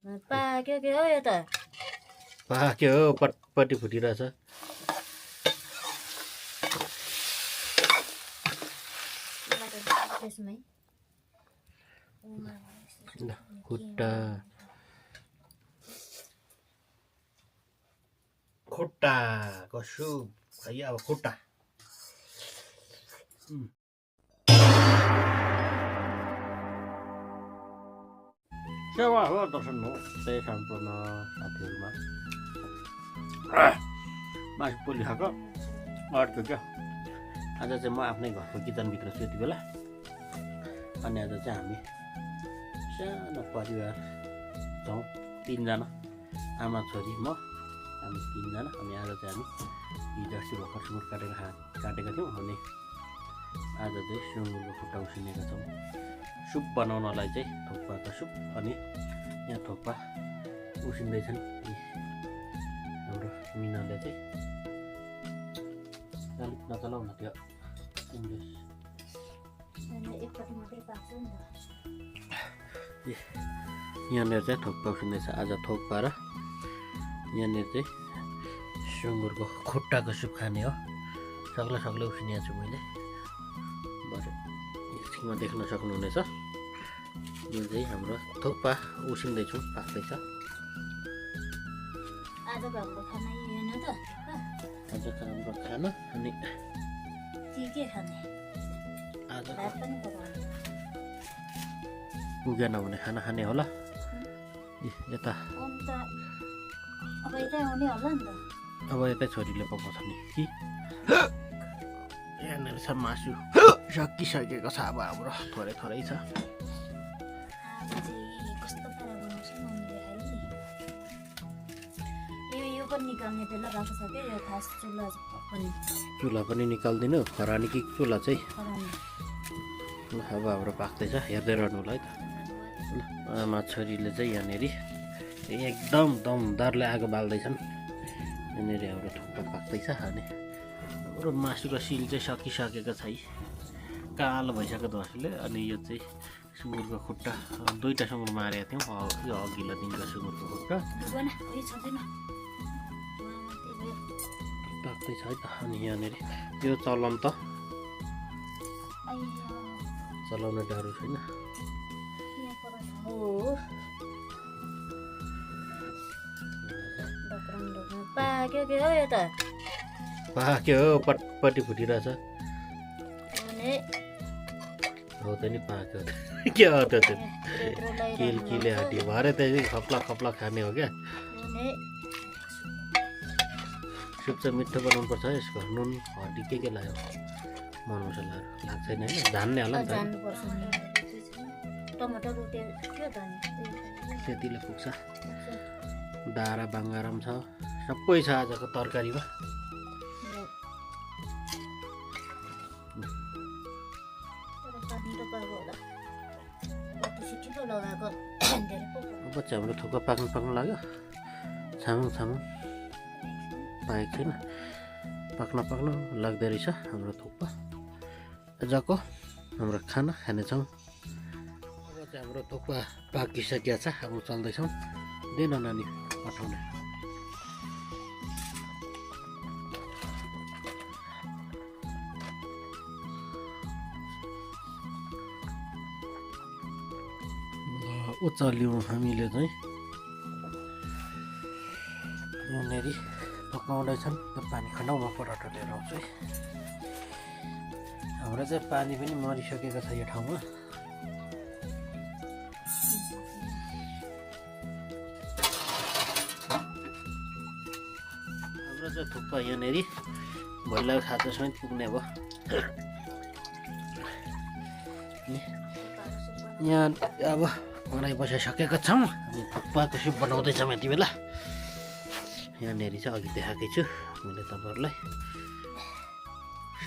पाक्यो के हो यो त पाक्यो पटपटी फुटिरहेछ त्यसमै खुट्टा खुट्टाको सुप है अब खुट्टा सेवा हो दर्शन हो त्यही सम्पूर्ण साथीहरूमा मासु पोली खाएको अड्क्यो क्या आज चाहिँ म आफ्नै घरको किचनभित्र छु यति बेला अनि आज चाहिँ हामी सानो परिवार छौँ 3 जना आमा छोरी म हामी 3 जना अनि आज चाहिँ हामी हिजो अस्ति भर्खर सुँगुर काटेका थियौँ अनि आज चाहिँ सुँगुरको खुट्टा उसिनेका छौँ सुप बनाउनलाई चाहिँ थोक्पाको सुप अनि यहाँ थोक्पा उसिन्दैछन् हाम्रो मिनाले चाहिँ अलिक नचलाउ न त्यो एकपट्टि मात्रै पाक्छ नि त यहाँनिर चाहिँ थोक्पा उसिन्दैछ आज थोक्पा र यहाँनिर चाहिँ सुँगुरको खुट्टाको सुप खाने हो सक्लै उसिनेको छु मैले एकछिनमा देख्न सक्नुहुनेछ यो चाहिँ हाम्रो थोक्पा उसिन्दैछौँ पाक्दैछ आजको हाम्रो खाना यो न त आजको हाम्रो खाना अनि के खाने आज भात पनि पकाउने पुगेन भने खाना खाने होला यता अन्त अब यतै आउने होला नि त अब यतै छोरीले पकाउँछ नि कि यहाँनिर छ मासु सकिसकेको छ अब हाम्रो थोरै छ कस्तो पारा बनाउँछ मम्मीले खालि यो पनि निकाल्ने बेला भएको छ क्या यो खास चुल्हा पनि निकाल्दिनु खरानी कि चुल्हा चाहिँ खरानी अब हाम्रो पाक्दैछ हेर्दै रहनु होला है त ल आमा छोरीले चाहिँ यहाँनिर एकदम दमदारले आगो बाल्दैछन् यहाँनिर हाम्रो थुक्पा पाक्दैछ अनि हाम्रो मासु र सिल चाहिँ सकिसकेको छ है कालो भइसक्यो दसले अनि यो चाहिँ सुँगुरको खुट्टा 2टा सुँगुर मारेका थियौँ यो अघिल्लो दिनको सुँगुरको खुट्टा पाक्दैछ है त अनि यहाँनिर यो चलाउन त चलाउन गाह्रो छैन पाक्यो के हो यो त पाक्यो पटपटी फुटिरहेछ हो त नि पाक्यो के हो त किलकिले हाट्यो भरे त्यही खप्ला खाने हो क्या सुप चाहिँ मिठो बनाउनु पर्छ है यसको नुन हर्दी के लाग्यो मर मसलाहरू लाग्छ छैन होइन झान्ने होला नि त त्यतिले पुग्छ दारा बाङ्गाराम छ सबै छ आजको तरकारीमा अब चाहिँ हाम्रो थुक्पा पाक्नु लाग्यो छामु पाएको छैन पाक्न लाग्दो रहेछ हाम्रो थुक्पा आजको हाम्रो खाना खानेछौँ अब चाहिँ हाम्रो थुक्पा पाकिसकेको छ अब चल्दैछौँ दिन नानी पठाउने उचाल्यौँ हामीले चाहिँ यहाँनिर पकाउँदैछन् पानी खनाउमा पराठा लिएर आउँछु है हाम्रो चाहिँ पानी पनि मरिसकेको छ यो ठाउँमा हाम्रो चाहिँ थुक्पा यहाँनिर भइलाको खाजा समेत पुग्ने भयो यहाँ अब बनाइ बसिसकेका छौँ अनि थुक्पाको सुप बनाउँदैछौँ यति बेला यहाँनिर चाहिँ अघि देखाएकै छु मैले तपाईँहरूलाई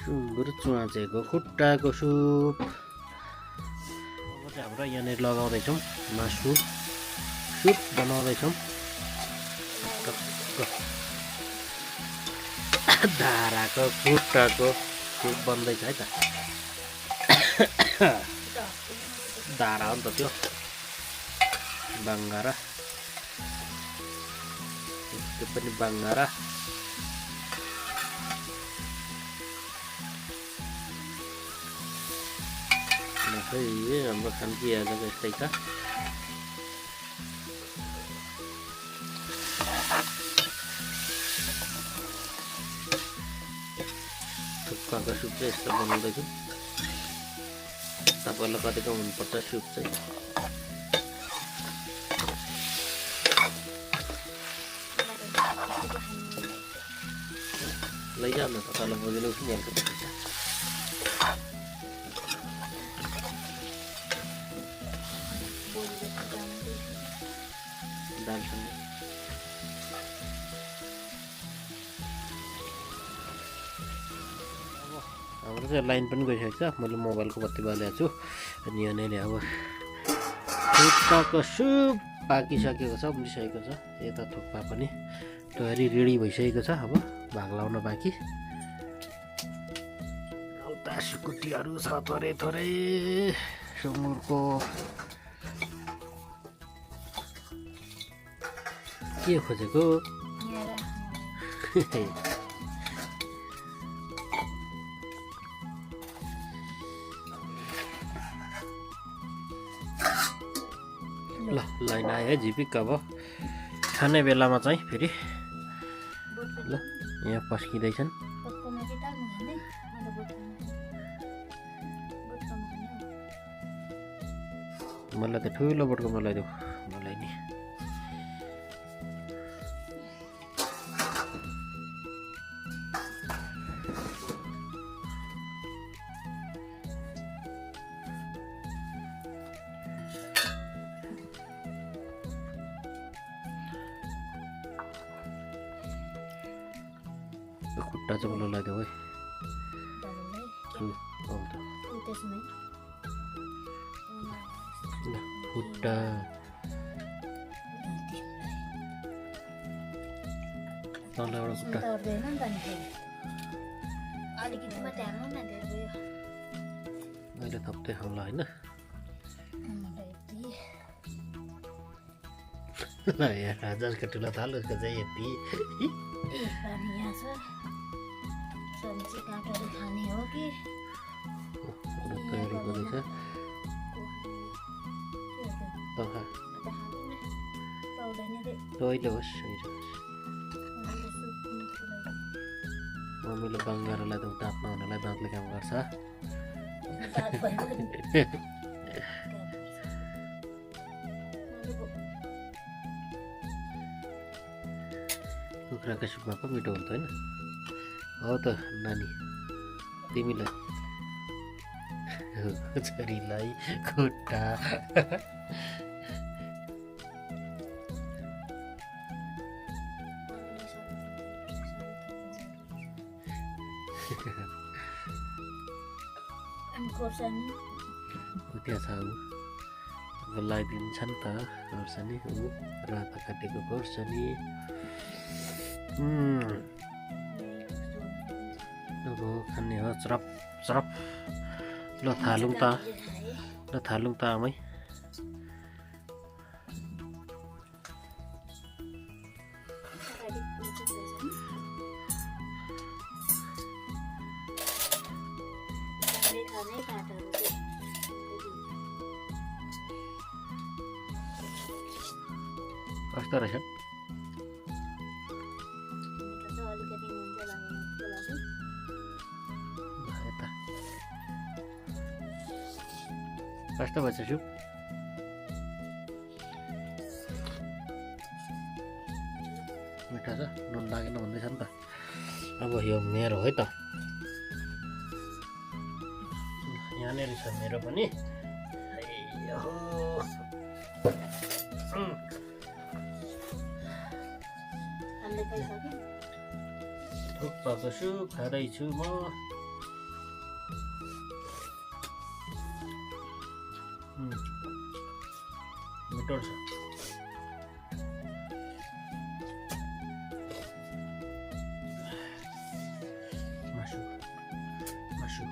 सुँगुर च्वाचेको खुट्टाको सुप अब चाहिँ हाम्रो यहाँनिर लगाउँदैछौँ मासु सुप बनाउँदैछौँ धाराको खुट्टाको सुप बन्दैछ है त धारा हो नि त त्यो बाङ्गारा त्यो पनि बाङ्गारा हाम्रो खानकी आजको यस्तै छ। थुक्पाको सुप चाहिँ यस्तो बनाउँदैछु। तपाईँलाई कतिको मनपर्छ सुप चाहिँ लैजानु त तल बोकेर उठिहाल्छ दालसँग। हाम्रो चाहिँ लाइन पनि गइसकेको छ। मैले मोबाइलको बत्ती बालेको छु अनि यहाँनिर अब थुक्पाको सुप पाकिसकेको छ, उम्लिसकेको छ। यता थुक्पा पनि तयारी रेडी भइसकेको छ। अब भाग लाउन बाँकी। उता सुकुटीहरू छ थोरै थोरै सुँगुरको। के खोजेको ल लाइन आयो है झिपिक। अब खाने बेलामा चाहिँ फेरि ल यहाँ पस्किँदैछन्। मलाई त ठुलो बोटको लगाइदेऊ मलाई नि। खुट्टा चाहिँ मलाई लगाइदेऊ है। खुट्टा तल एउटा खुट्टा अहिले थप्दै खाउँला होइन। राजाको ठुलो थाल उसको चाहिँ यति तयारी गर्दैछ। अहिले होस् मम्मीले बङ्गारालाई त दाँत नहुनेलाई दाँतले काम गर्छ। कुखुराको सुपमा पो मिठो हुन्छ होइन। हो त नानी तिमीलाई छोरीलाई खुट्टा उठ्या छ अब लगाइदिन्छन् त खोर्सानी। रातो काटेको खोर्सानी अब खाने हो चरप चरप। ल थालौँ त आमै। कस्तो रहेछ यता कस्तो भएछ सुप? मिठा छ, नुन लागेन भन्दैछ नि त। अब यो मेरो है त, यहाँनिर छ मेरो पनि। थुक्पाको सुप खाँदैछु म। मिठो छ। मासु मासु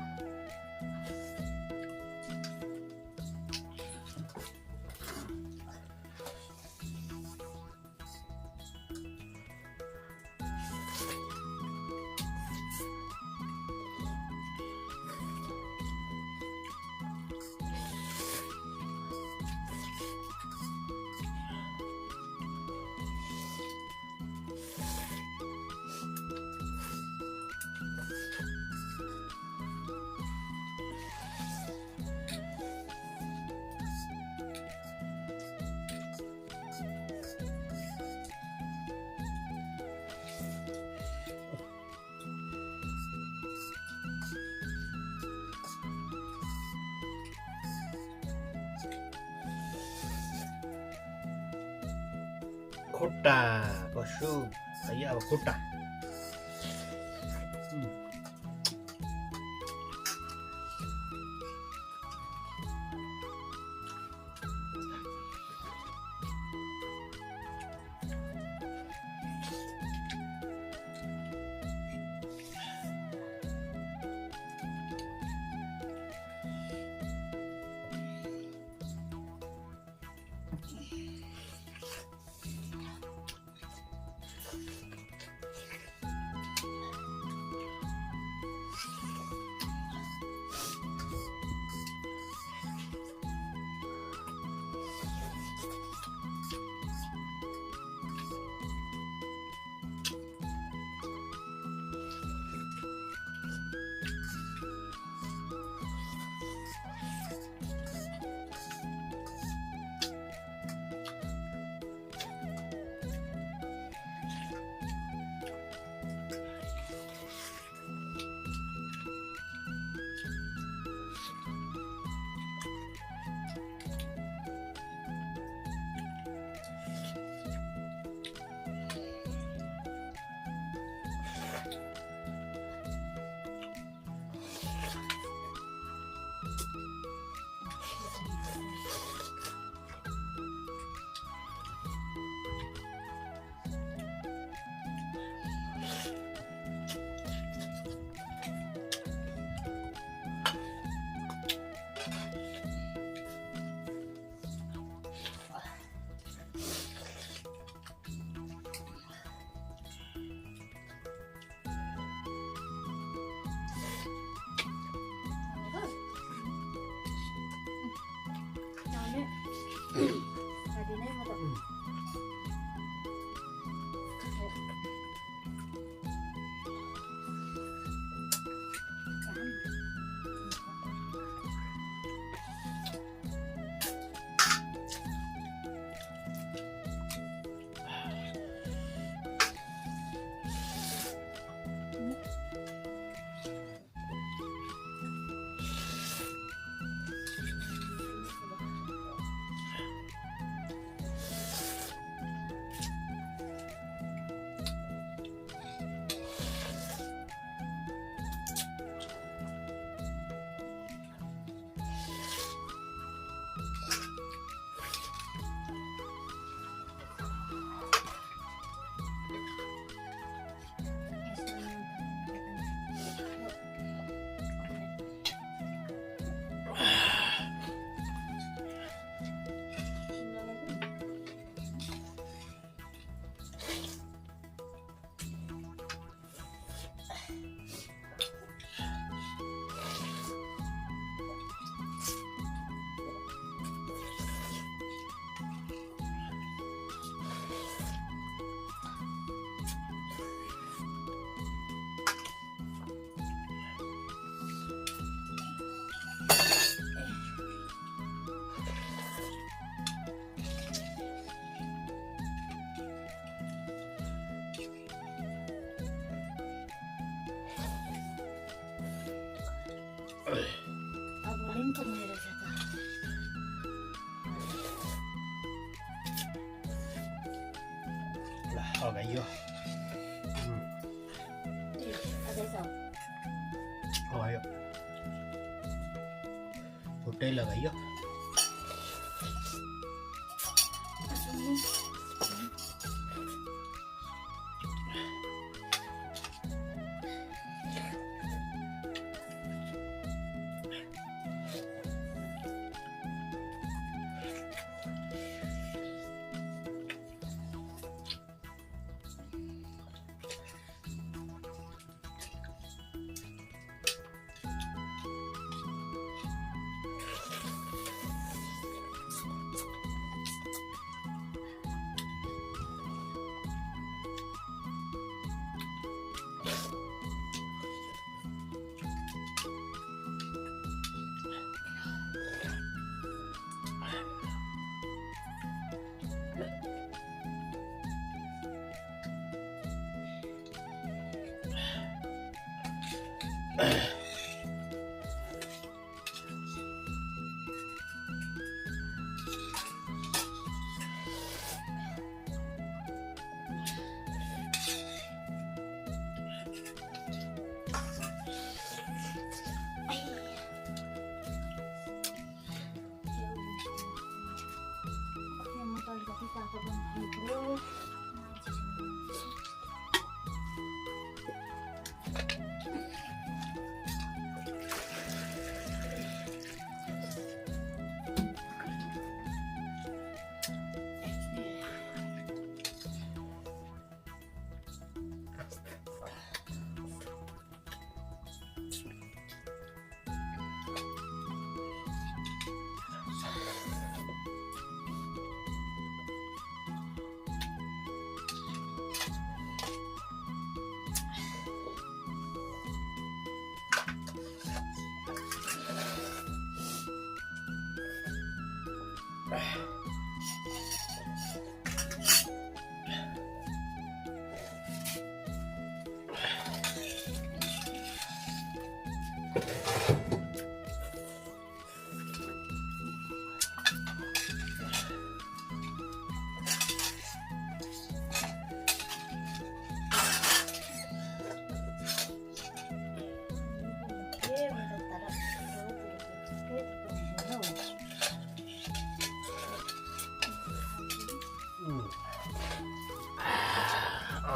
खुट्टाको सुप है अब खुट्टा Tadi nih mau abulin ko meron siya ta. Lah, लगाइयो Ada sa. भयो खुट्टै लगाइयो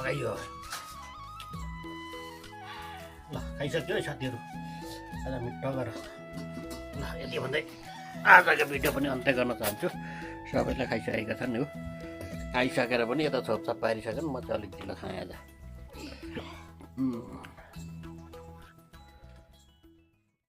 लगाइयो ल खाइसक्यो है साथीहरू आज मिठो गर ल यति भन्दै आजको भिडियो पनि अन्त्य गर्न चाहन्छु सबैले खाइसकेका छन् हो खाइसकेर पनि यता छोपछाप पारिसकेन् म चाहिँ अलिक ढिलो खाएँ आज